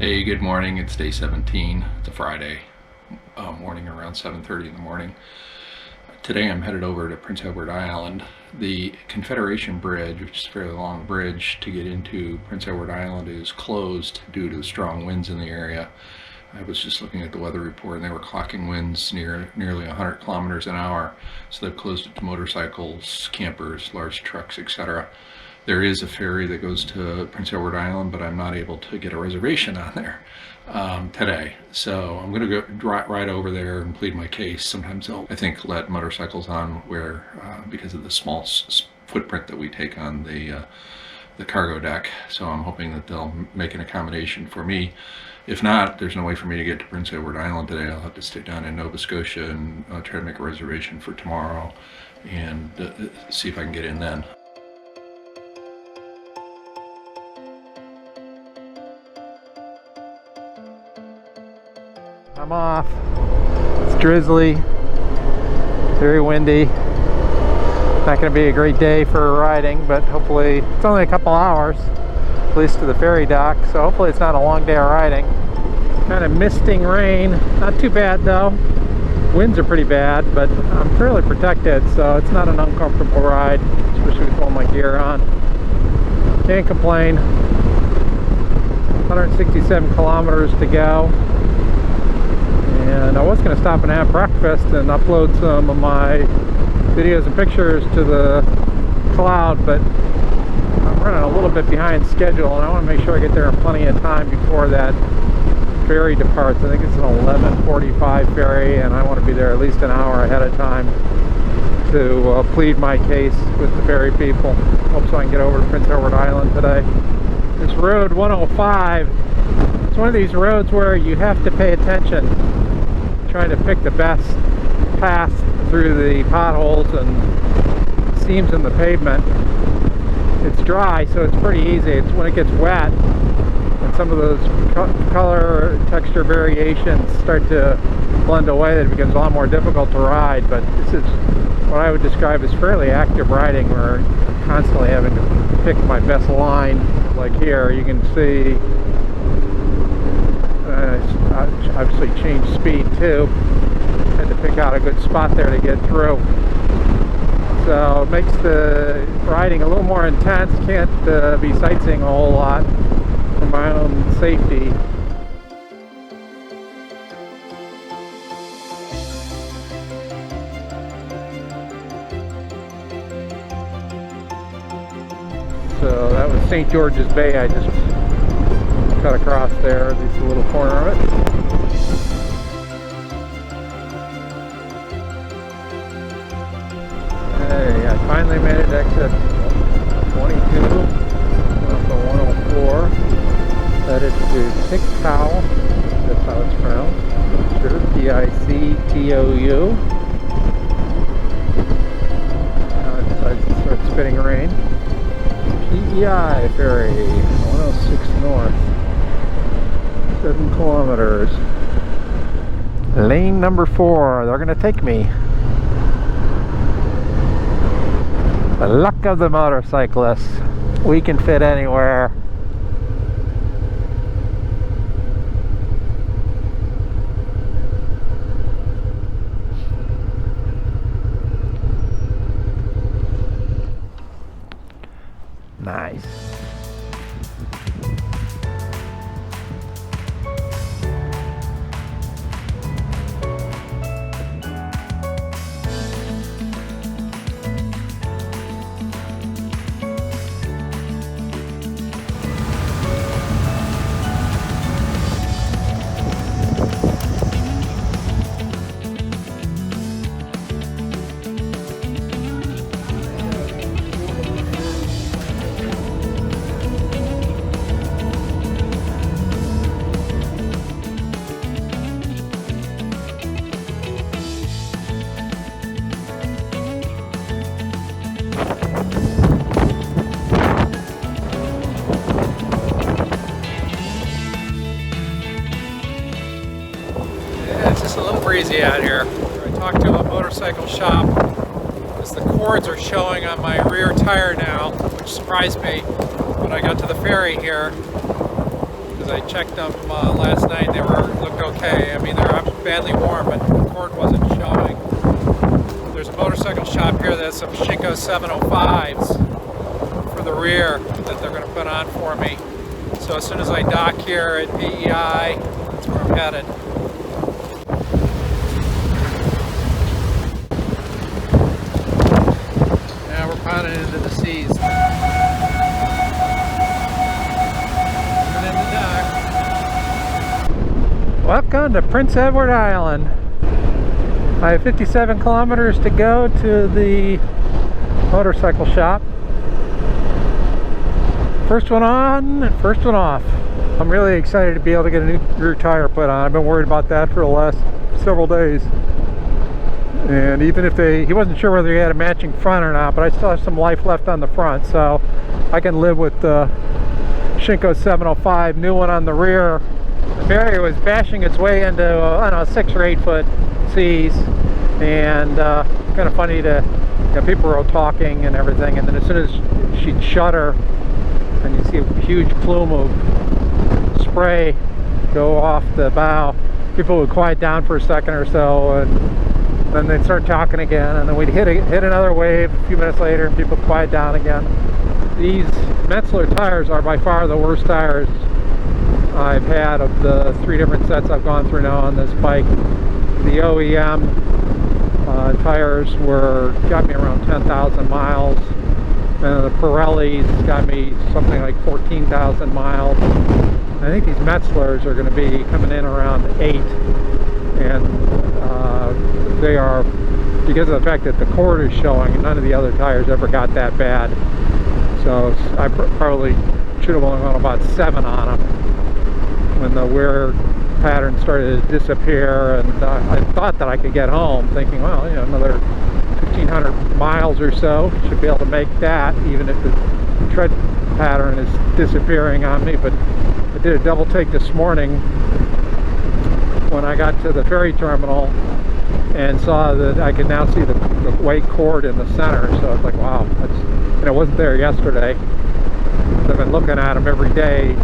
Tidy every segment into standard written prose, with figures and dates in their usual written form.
Hey, good morning. It's day 17. It's a Friday morning around 7:30 in the morning. Today I'm headed over to Prince Edward Island. The Confederation Bridge, which is a fairly long bridge to get into Prince Edward Island, is closed due to the strong winds in the area. I was just looking at the weather report and they were clocking winds nearly 100 kilometers an hour. So they've closed it to motorcycles, campers, large trucks, etc. There is a ferry that goes to Prince Edward Island, but I'm not able to get a reservation on there today. So I'm going to go right over there and plead my case. Sometimes they'll, I think, let motorcycles on where because of the small footprint that we take on the cargo deck. So I'm hoping that they'll make an accommodation for me. If not, there's no way for me to get to Prince Edward Island today. I'll have to stay down in Nova Scotia and try to make a reservation for tomorrow and see if I can get in then. I'm off. It's drizzly, very windy. Not going to be a great day for riding, but hopefully it's only a couple hours, at least to the ferry dock, so hopefully it's not a long day of riding. Kind of misting rain, not too bad though. Winds are pretty bad, but I'm fairly protected, so it's not an uncomfortable ride, especially with all my gear on. Can't complain. 167 kilometers to go. And I was going to stop and have breakfast and upload some of my videos and pictures to the cloud, but I'm running a little bit behind schedule and I want to make sure I get there in plenty of time before that ferry departs. I think it's an 11:45 ferry and I want to be there at least an hour ahead of time to plead my case with the ferry people. Hope so I can get over to Prince Edward Island today. This road 105, it's one of these roads where you have to pay attention, trying to pick the best path through the potholes and seams in the pavement. It's dry, so it's pretty easy. It's when it gets wet and some of those color texture variations start to blend away that it becomes a lot more difficult to ride. But this is what I would describe as fairly active riding, where I'm constantly having to pick my best line. Like here, you can see obviously changed speed too. Had to pick out a good spot there to get through. So it makes the riding a little more intense. Can't be sightseeing a whole lot for my own safety. So that was St. George's Bay. I just cut across there, at least a little corner of it. Hey, I finally made it to exit 22 off the 104. Headed to Tictou. That's how it's pronounced. Sure, Pictou. Now it decides to start spitting rain. PEI ferry, 106 north. 7 kilometers. Lane number 4. They're going to take me. The luck of the motorcyclists. We can fit anywhere. Nice. It's a little breezy out here. I talked to a motorcycle shop as the cords are showing on my rear tire now, which surprised me when I got to the ferry here. because I checked them last night. They looked okay. I mean, they're badly worn, but the cord wasn't showing. There's a motorcycle shop here that has some Shinko 705s for the rear that they're going to put on for me. So as soon as I dock here at PEI, that's where I'm headed. Now we're pounding into the seas. Coming in the dock. Welcome to Prince Edward Island. I have 57 kilometers to go to the motorcycle shop. First one on and first one off. I'm really excited to be able to get a new rear tire put on. I've been worried about that for the last several days. And even if he wasn't sure whether he had a matching front or not, but I still have some life left on the front, so I can live with the Shinko 705, new one on the rear. The ferry was bashing its way into, I don't know, 6 or 8 foot seas, and kind of funny to, people were all talking and everything, and then as soon as she'd shudder, and you see a huge plume of spray go off the bow, people would quiet down for a second or so, and then they'd start talking again, and then we'd hit another wave a few minutes later, and people quiet down again. These Metzler tires are by far the worst tires I've had of the 3 different sets I've gone through now on this bike. The OEM tires got me around 10,000 miles. And the Pirellis got me something like 14,000 miles. I think these Metzlers are going to be coming in around 8. And they are, because of the fact that the cord is showing, none of the other tires ever got that bad. So I probably should have only gone about 7 on them when the wear pattern started to disappear, and I thought that I could get home thinking, well, another 1,500 miles or so should be able to make that, even if the tread pattern is disappearing on me. But I did a double take this morning when I got to the ferry terminal and saw that I could now see the white cord in the center. So I was like, wow, it wasn't there yesterday. I've been looking at them every day,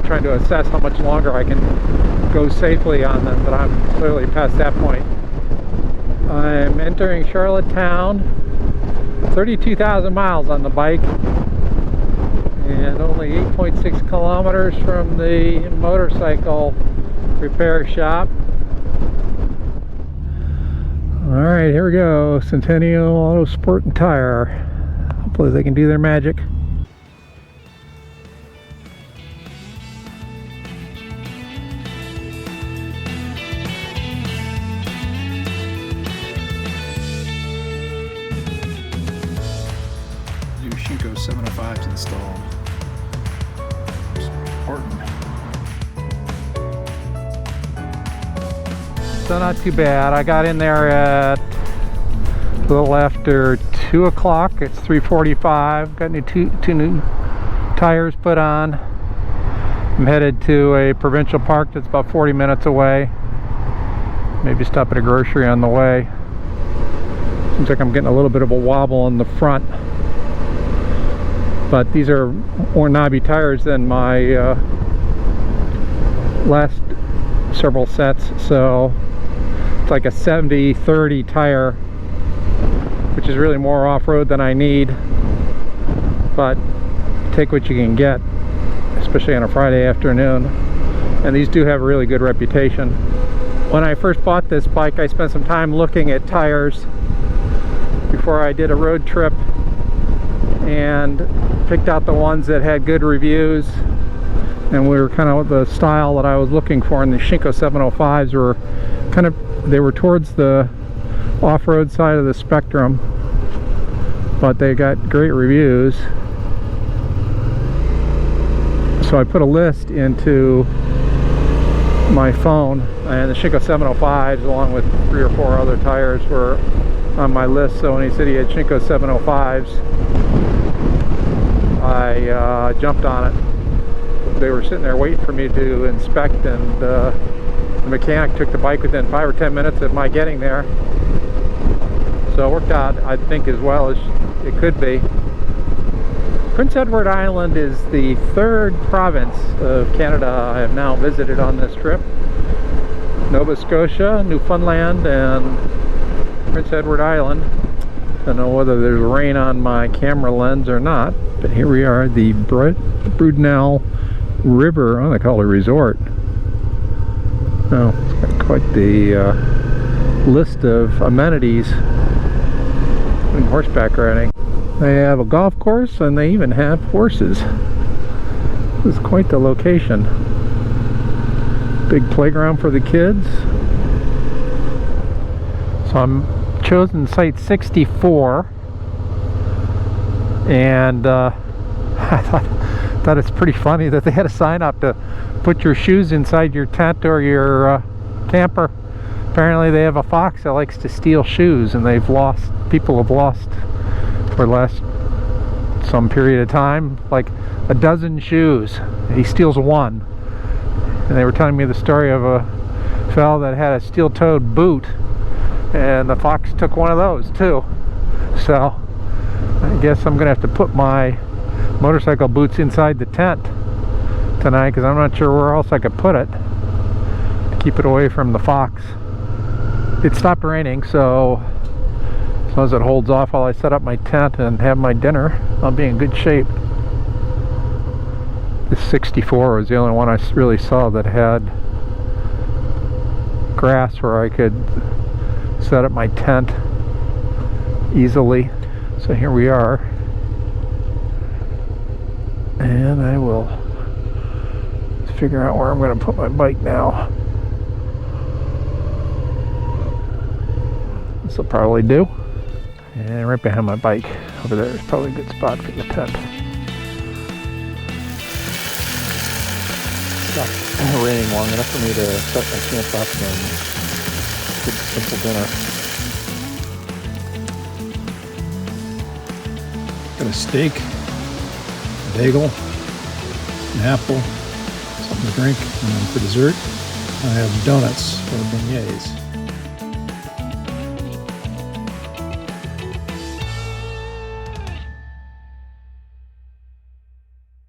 trying to assess how much longer I can go safely on them, but I'm clearly past that point. I'm entering Charlottetown, 32,000 miles on the bike, and only 8.6 kilometers from the motorcycle repair shop. Alright, here we go. Centennial Auto Sport and Tire. Hopefully they can do their magic. Shinko 705s installed. It's important. So not too bad. I got in there at a little after 2 o'clock. It's 3:45. Got two new tires put on. I'm headed to a Provincial Park that's about 40 minutes away. Maybe stop at a grocery on the way. Seems like I'm getting a little bit of a wobble in the front. But these are more knobby tires than my last several sets, so it's like a 70-30 tire, which is really more off-road than I need, but take what you can get, especially on a Friday afternoon. And these do have a really good reputation. When I first bought this bike, I spent some time looking at tires before I did a road trip, and picked out the ones that had good reviews, and we were kind of the style that I was looking for. And the Shinko 705s were they were towards the off-road side of the spectrum, but they got great reviews. So I put a list into my phone, and the Shinko 705s along with 3 or 4 other tires were on my list. So when he said he had Shinko 705s, I jumped on it. They were sitting there waiting for me to inspect, and the mechanic took the bike within 5 or 10 minutes of my getting there. So it worked out, I think, as well as it could be. Prince Edward Island is the third province of Canada I have now visited on this trip. Nova Scotia, Newfoundland, and Prince Edward Island. I don't know whether there's rain on my camera lens or not, but here we are, the Brudenell River, oh, they call it a resort. Oh, it's got quite the list of amenities, including horseback riding. They have a golf course and they even have horses. This is quite the location. Big playground for the kids. So I'm chosen site 64, and I thought it's pretty funny that they had a sign up to put your shoes inside your tent or your camper. Apparently they have a fox that likes to steal shoes, and people have lost for the last some period of time like a dozen shoes. He steals one, and they were telling me the story of a fellow that had a steel-toed boot, and the fox took one of those too. So I guess I'm gonna have to put my motorcycle boots inside the tent tonight, because I'm not sure where else I could put it to keep it away from the fox. It stopped raining, so as long as it holds off while I set up my tent and have my dinner, I'll be in good shape. This 64 was the only one I really saw that had grass where I could set up my tent easily. So here we are, and I will figure out where I'm going to put my bike now. This will probably do. And right behind my bike over there is probably a good spot for the tent. It's raining long enough for me to set my camp up and get a simple dinner. Got a steak, a bagel, an apple, something to drink, and then for dessert I have donuts or beignets.